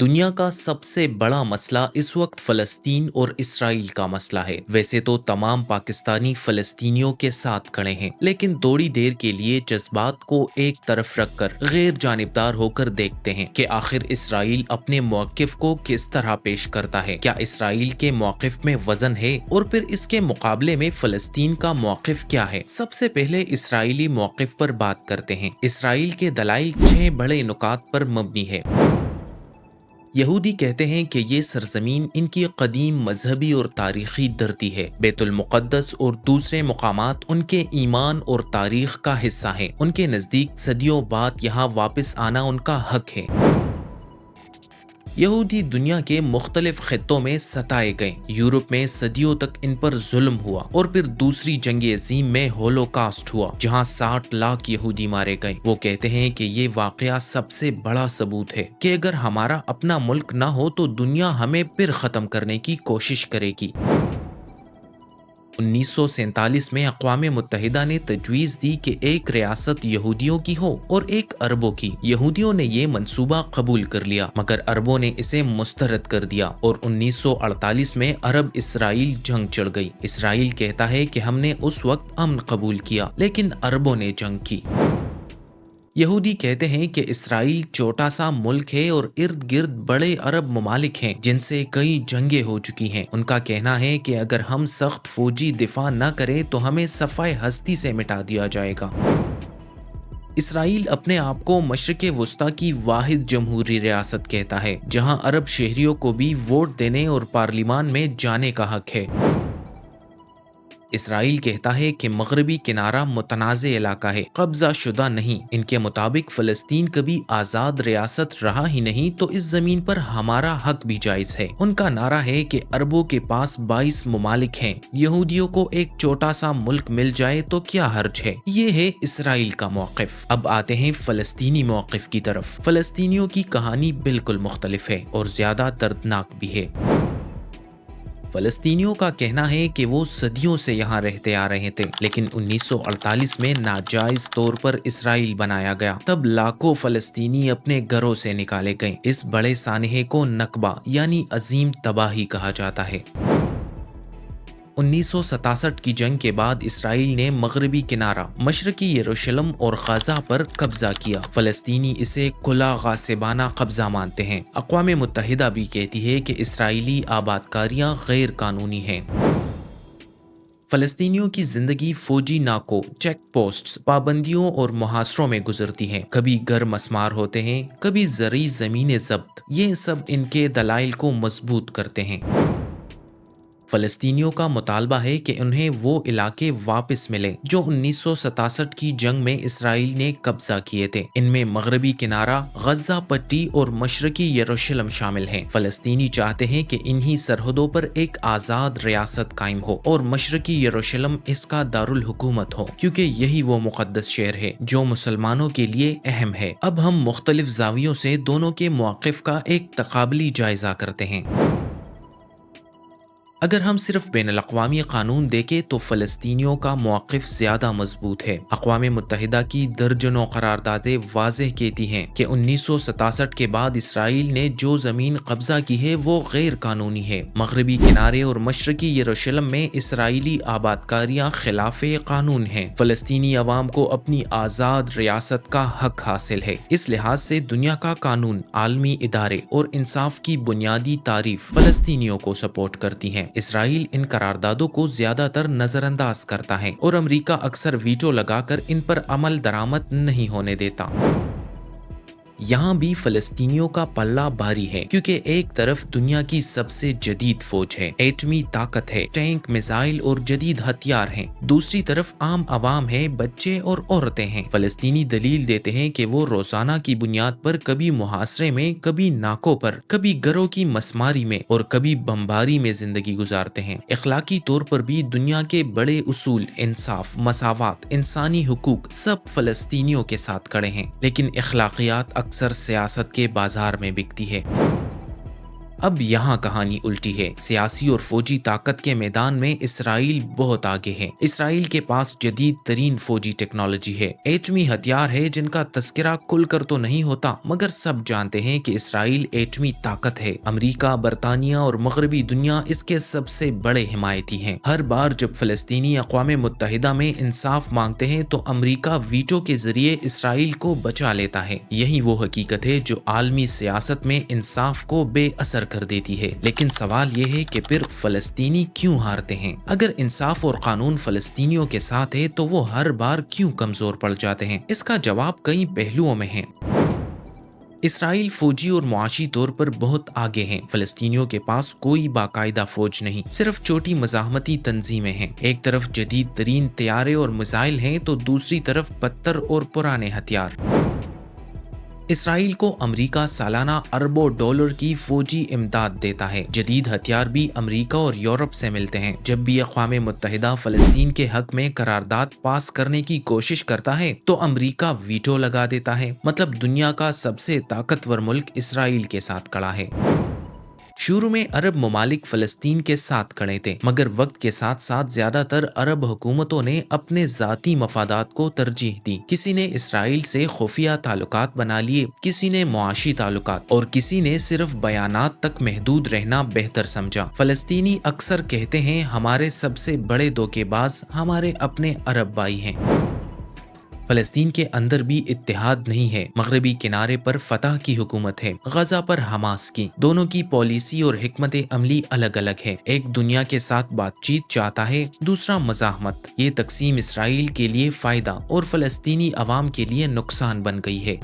دنیا کا سب سے بڑا مسئلہ اس وقت فلسطین اور اسرائیل کا مسئلہ ہے۔ ویسے تو تمام پاکستانی فلسطینیوں کے ساتھ کھڑے ہیں، لیکن تھوڑی دیر کے لیے جذبات کو ایک طرف رکھ کر غیر جانبدار ہو کر دیکھتے ہیں کہ آخر اسرائیل اپنے موقف کو کس طرح پیش کرتا ہے۔ کیا اسرائیل کے موقف میں وزن ہے، اور پھر اس کے مقابلے میں فلسطین کا موقف کیا ہے؟ سب سے پہلے اسرائیلی موقف پر بات کرتے ہیں۔ اسرائیل کے دلائل 6 بڑے نکات پر مبنی ہے۔ یہودی کہتے ہیں کہ یہ سرزمین ان کی قدیم مذہبی اور تاریخی دھرتی ہے۔ بیت المقدس اور دوسرے مقامات ان کے ایمان اور تاریخ کا حصہ ہیں۔ ان کے نزدیک صدیوں بعد یہاں واپس آنا ان کا حق ہے۔ یہودی دنیا کے مختلف خطوں میں ستائے گئے۔ یورپ میں صدیوں تک ان پر ظلم ہوا، اور پھر دوسری جنگ عظیم میں ہولوکاسٹ ہوا جہاں 60 لاکھ یہودی مارے گئے۔ وہ کہتے ہیں کہ یہ واقعہ سب سے بڑا ثبوت ہے کہ اگر ہمارا اپنا ملک نہ ہو تو دنیا ہمیں پھر ختم کرنے کی کوشش کرے گی۔ 1947 میں اقوام متحدہ نے تجویز دی کہ ایک ریاست یہودیوں کی ہو اور ایک عربوں کی۔ یہودیوں نے یہ منصوبہ قبول کر لیا، مگر عربوں نے اسے مسترد کر دیا، اور 1948 میں عرب اسرائیل جنگ چڑھ گئی۔ اسرائیل کہتا ہے کہ ہم نے اس وقت امن قبول کیا، لیکن عربوں نے جنگ کی۔ یہودی کہتے ہیں کہ اسرائیل چھوٹا سا ملک ہے اور ارد گرد بڑے عرب ممالک ہیں جن سے کئی جنگیں ہو چکی ہیں۔ ان کا کہنا ہے کہ اگر ہم سخت فوجی دفاع نہ کریں تو ہمیں صفحہ ہستی سے مٹا دیا جائے گا۔ اسرائیل اپنے آپ کو مشرق وسطی کی واحد جمہوری ریاست کہتا ہے، جہاں عرب شہریوں کو بھی ووٹ دینے اور پارلیمان میں جانے کا حق ہے۔ اسرائیل کہتا ہے کہ مغربی کنارہ متنازع علاقہ ہے، قبضہ شدہ نہیں۔ ان کے مطابق فلسطین کبھی آزاد ریاست رہا ہی نہیں، تو اس زمین پر ہمارا حق بھی جائز ہے۔ ان کا نعرہ ہے کہ عربوں کے پاس 22 ممالک ہیں، یہودیوں کو ایک چھوٹا سا ملک مل جائے تو کیا حرج ہے۔ یہ ہے اسرائیل کا موقف۔ اب آتے ہیں فلسطینی موقف کی طرف۔ فلسطینیوں کی کہانی بالکل مختلف ہے اور زیادہ دردناک بھی ہے۔ فلسطینیوں کا کہنا ہے کہ وہ صدیوں سے یہاں رہتے آ رہے تھے، لیکن 1948 میں ناجائز طور پر اسرائیل بنایا گیا۔ تب لاکھوں فلسطینی اپنے گھروں سے نکالے گئے۔ اس بڑے سانحے کو نکبہ یعنی عظیم تباہی کہا جاتا ہے۔ 1967 کی جنگ کے بعد اسرائیل نے مغربی کنارہ، مشرقی یروشلم اور غزہ پر قبضہ کیا۔ فلسطینی اسے کھلا غاصبانہ قبضہ مانتے ہیں۔ اقوام متحدہ بھی کہتی ہے کہ اسرائیلی آبادکاریاں غیر قانونی ہیں۔ فلسطینیوں کی زندگی فوجی ناکوں، چیک پوسٹس، پابندیوں اور محاصروں میں گزرتی ہے۔ کبھی گھر مسمار ہوتے ہیں، کبھی زرعی زمینیں ضبط۔ یہ سب ان کے دلائل کو مضبوط کرتے ہیں۔ فلسطینیوں کا مطالبہ ہے کہ انہیں وہ علاقے واپس ملے جو 1967 کی جنگ میں اسرائیل نے قبضہ کیے تھے۔ ان میں مغربی کنارہ، غزہ پٹی اور مشرقی یروشلم شامل ہیں۔ فلسطینی چاہتے ہیں کہ انہی سرحدوں پر ایک آزاد ریاست قائم ہو اور مشرقی یروشلم اس کا دارالحکومت ہو، کیونکہ یہی وہ مقدس شہر ہے جو مسلمانوں کے لیے اہم ہے۔ اب ہم مختلف زاویوں سے دونوں کے مواقف کا ایک تقابلی جائزہ کرتے ہیں۔ اگر ہم صرف بین الاقوامی قانون دیکھیں تو فلسطینیوں کا موقف زیادہ مضبوط ہے۔ اقوام متحدہ کی درجنوں قراردادیں واضح کہتی ہیں کہ 1967 کے بعد اسرائیل نے جو زمین قبضہ کی ہے وہ غیر قانونی ہے۔ مغربی کنارے اور مشرقی یروشلم میں اسرائیلی آبادکاریاں خلاف قانون ہیں۔ فلسطینی عوام کو اپنی آزاد ریاست کا حق حاصل ہے۔ اس لحاظ سے دنیا کا قانون، عالمی ادارے اور انصاف کی بنیادی تعریف فلسطینیوں کو سپورٹ کرتی ہیں۔ اسرائیل ان قراردادوں کو زیادہ تر نظر انداز کرتا ہے، اور امریکہ اکثر ویٹو لگا کر ان پر عمل درآمد نہیں ہونے دیتا۔ یہاں بھی فلسطینیوں کا پلہ بھاری ہے، کیونکہ ایک طرف دنیا کی سب سے جدید فوج ہے، ایٹمی طاقت ہے، ٹینک، میزائل اور جدید ہتھیار ہیں۔ دوسری طرف عام عوام ہے، بچے اور عورتیں ہیں۔ فلسطینی دلیل دیتے ہیں کہ وہ روزانہ کی بنیاد پر کبھی محاصرے میں، کبھی ناکوں پر، کبھی گھروں کی مسماری میں اور کبھی بمباری میں زندگی گزارتے ہیں۔ اخلاقی طور پر بھی دنیا کے بڑے اصول، انصاف، مساوات، انسانی حقوق سب فلسطینیوں کے ساتھ کھڑے ہیں، لیکن اخلاقیات اکثر سیاست کے بازار میں بکتی ہے۔ اب یہاں کہانی الٹی ہے۔ سیاسی اور فوجی طاقت کے میدان میں اسرائیل بہت آگے ہے۔ اسرائیل کے پاس جدید ترین فوجی ٹیکنالوجی ہے، ایٹمی ہتھیار ہے جن کا تذکرہ کھل کر تو نہیں ہوتا، مگر سب جانتے ہیں کہ اسرائیل ایٹمی طاقت ہے۔ امریکہ، برطانیہ اور مغربی دنیا اس کے سب سے بڑے حمایتی ہیں۔ ہر بار جب فلسطینی اقوام متحدہ میں انصاف مانگتے ہیں تو امریکہ ویٹو کے ذریعے اسرائیل کو بچا لیتا ہے۔ یہی وہ حقیقت ہے جو عالمی سیاست میں انصاف کو بے اثر کر دیتی ہے۔ لیکن سوال یہ ہے کہ پھر فلسطینی کیوں ہارتے ہیں؟ اگر انصاف اور قانون فلسطینیوں کے ساتھ ہے تو وہ ہر بار کیوں کمزور پڑ جاتے ہیں؟ اس کا جواب کئی پہلوؤں میں ہے۔ اسرائیل فوجی اور معاشی طور پر بہت آگے ہیں۔ فلسطینیوں کے پاس کوئی باقاعدہ فوج نہیں، صرف چھوٹی مزاحمتی تنظیمیں ہیں۔ ایک طرف جدید ترین طیارے اور میزائل ہیں تو دوسری طرف پتھر اور پرانے ہتھیار۔ اسرائیل کو امریکہ سالانہ اربوں ڈالر کی فوجی امداد دیتا ہے۔ جدید ہتھیار بھی امریکہ اور یورپ سے ملتے ہیں۔ جب بھی اقوام متحدہ فلسطین کے حق میں قرارداد پاس کرنے کی کوشش کرتا ہے تو امریکہ ویٹو لگا دیتا ہے۔ مطلب دنیا کا سب سے طاقتور ملک اسرائیل کے ساتھ کھڑا ہے۔ شروع میں عرب ممالک فلسطین کے ساتھ کھڑے تھے، مگر وقت کے ساتھ ساتھ زیادہ تر عرب حکومتوں نے اپنے ذاتی مفادات کو ترجیح دی۔ کسی نے اسرائیل سے خفیہ تعلقات بنا لیے، کسی نے معاشی تعلقات، اور کسی نے صرف بیانات تک محدود رہنا بہتر سمجھا۔ فلسطینی اکثر کہتے ہیں ہمارے سب سے بڑے دھوکے باز ہمارے اپنے عرب بھائی ہیں۔ فلسطین کے اندر بھی اتحاد نہیں ہے۔ مغربی کنارے پر فتح کی حکومت ہے، غزہ پر حماس کی۔ دونوں کی پالیسی اور حکمت عملی الگ الگ ہے۔ ایک دنیا کے ساتھ بات چیت چاہتا ہے، دوسرا مزاحمت۔ یہ تقسیم اسرائیل کے لیے فائدہ اور فلسطینی عوام کے لیے نقصان بن گئی ہے۔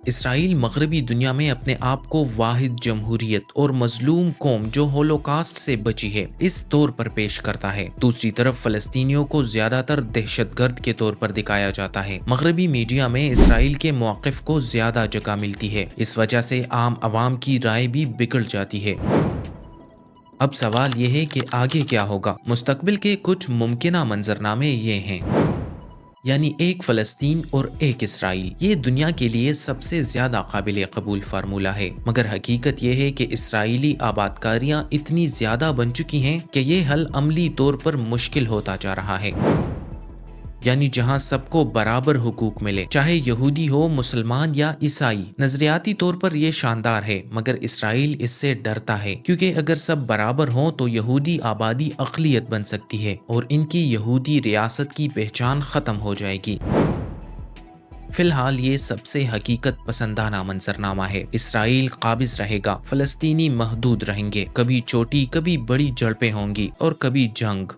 اسرائیل مغربی دنیا میں اپنے آپ کو واحد جمہوریت اور مظلوم قوم جو ہولوکاسٹ سے بچی ہے اس طور پر پیش کرتا ہے۔ دوسری طرف فلسطینیوں کو زیادہ تر دہشت گرد کے طور پر دکھایا جاتا ہے۔ مغربی میڈیا میں اسرائیل کے موقف کو زیادہ جگہ ملتی ہے، اس وجہ سے عام عوام کی رائے بھی بگڑ جاتی ہے۔ اب سوال یہ ہے کہ آگے کیا ہوگا؟ مستقبل کے کچھ ممکنہ منظرنامے یہ ہیں، یعنی ایک فلسطین اور ایک اسرائیل۔ یہ دنیا کے لیے سب سے زیادہ قابل قبول فارمولہ ہے، مگر حقیقت یہ ہے کہ اسرائیلی آبادکاریاں اتنی زیادہ بن چکی ہیں کہ یہ حل عملی طور پر مشکل ہوتا جا رہا ہے۔ یعنی جہاں سب کو برابر حقوق ملے، چاہے یہودی ہو، مسلمان یا عیسائی۔ نظریاتی طور پر یہ شاندار ہے، مگر اسرائیل اس سے ڈرتا ہے، کیونکہ اگر سب برابر ہوں تو یہودی آبادی اقلیت بن سکتی ہے اور ان کی یہودی ریاست کی پہچان ختم ہو جائے گی۔ فی الحال یہ سب سے حقیقت پسندانہ منظرنامہ ہے۔ اسرائیل قابض رہے گا، فلسطینی محدود رہیں گے، کبھی چھوٹی کبھی بڑی جھڑپیں ہوں گی اور کبھی جنگ۔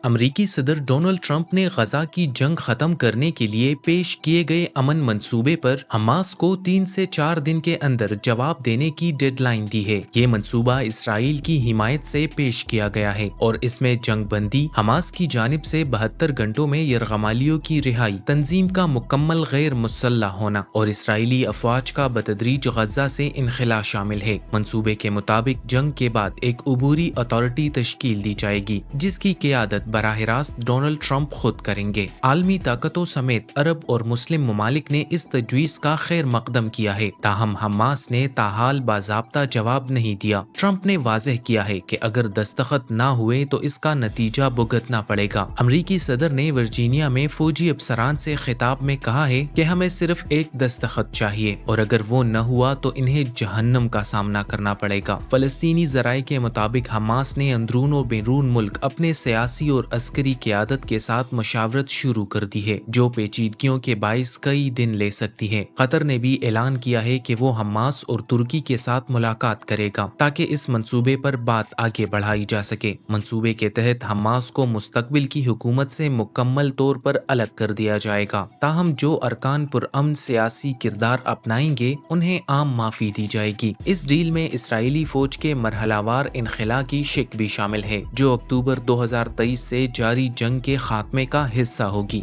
امریکی صدر ڈونلڈ ٹرمپ نے غزہ کی جنگ ختم کرنے کے لیے پیش کیے گئے امن منصوبے پر حماس کو 3 سے 4 دن کے اندر جواب دینے کی ڈیڈ لائن دی ہے۔ یہ منصوبہ اسرائیل کی حمایت سے پیش کیا گیا ہے اور اس میں جنگ بندی، حماس کی جانب سے 72 گھنٹوں میں یرغمالیوں کی رہائی، تنظیم کا مکمل غیر مسلح ہونا اور اسرائیلی افواج کا بتدریج غزہ سے انخلا شامل ہے۔ منصوبے کے مطابق جنگ کے بعد ایک عبوری اتھارٹی تشکیل دی جائے گی جس کی قیادت براہ راست ڈونلڈ ٹرمپ خود کریں گے۔ عالمی طاقتوں سمیت عرب اور مسلم ممالک نے اس تجویز کا خیر مقدم کیا ہے، تاہم حماس نے تاحال باضابطہ جواب نہیں دیا۔ ٹرمپ نے واضح کیا ہے کہ اگر دستخط نہ ہوئے تو اس کا نتیجہ بھگتنا پڑے گا۔ امریکی صدر نے ورجینیا میں فوجی افسران سے خطاب میں کہا ہے کہ ہمیں صرف ایک دستخط چاہیے اور اگر وہ نہ ہوا تو انہیں جہنم کا سامنا کرنا پڑے گا۔ فلسطینی ذرائع کے مطابق حماس نے اندرون و بیرون ملک اپنے سیاسی اور عسکری قیادت کے ساتھ مشاورت شروع کر دی ہے، جو پیچیدگیوں کے باعث کئی دن لے سکتی ہے۔ قطر نے بھی اعلان کیا ہے کہ وہ حماس اور ترکی کے ساتھ ملاقات کرے گا تاکہ اس منصوبے پر بات آگے بڑھائی جا سکے۔ منصوبے کے تحت حماس کو مستقبل کی حکومت سے مکمل طور پر الگ کر دیا جائے گا، تاہم جو ارکان پرامن سیاسی کردار اپنائیں گے انہیں عام معافی دی جائے گی۔ اس ڈیل میں اسرائیلی فوج کے مرحلہ وار انخلا کی شک بھی شامل ہے، جو اکتوبر 2023 سے جاری جنگ کے خاتمے کا حصہ ہوگی۔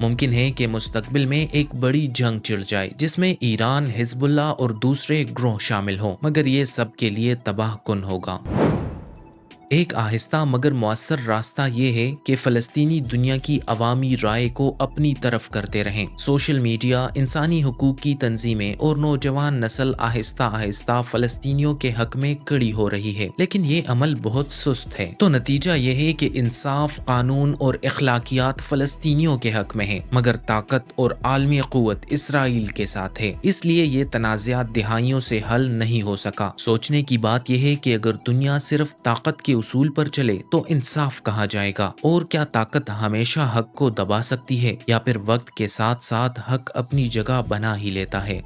ممکن ہے کہ مستقبل میں ایک بڑی جنگ چھڑ جائے جس میں ایران، حزب اللہ اور دوسرے گروہ شامل ہوں، مگر یہ سب کے لیے تباہ کن ہوگا۔ ایک آہستہ مگر مؤثر راستہ یہ ہے کہ فلسطینی دنیا کی عوامی رائے کو اپنی طرف کرتے رہیں۔ سوشل میڈیا، انسانی حقوق کی تنظیمیں اور نوجوان نسل آہستہ آہستہ فلسطینیوں کے حق میں کڑی ہو رہی ہے، لیکن یہ عمل بہت سست ہے۔ تو نتیجہ یہ ہے کہ انصاف، قانون اور اخلاقیات فلسطینیوں کے حق میں ہیں، مگر طاقت اور عالمی قوت اسرائیل کے ساتھ ہے۔ اس لیے یہ تنازعات دہائیوں سے حل نہیں ہو سکا۔ سوچنے کی بات یہ ہے کہ اگر دنیا صرف طاقت کے اصول پر چلے تو انصاف کہاں جائے گا؟ اور کیا طاقت ہمیشہ حق کو دبا سکتی ہے، یا پھر وقت کے ساتھ ساتھ حق اپنی جگہ بنا ہی لیتا ہے؟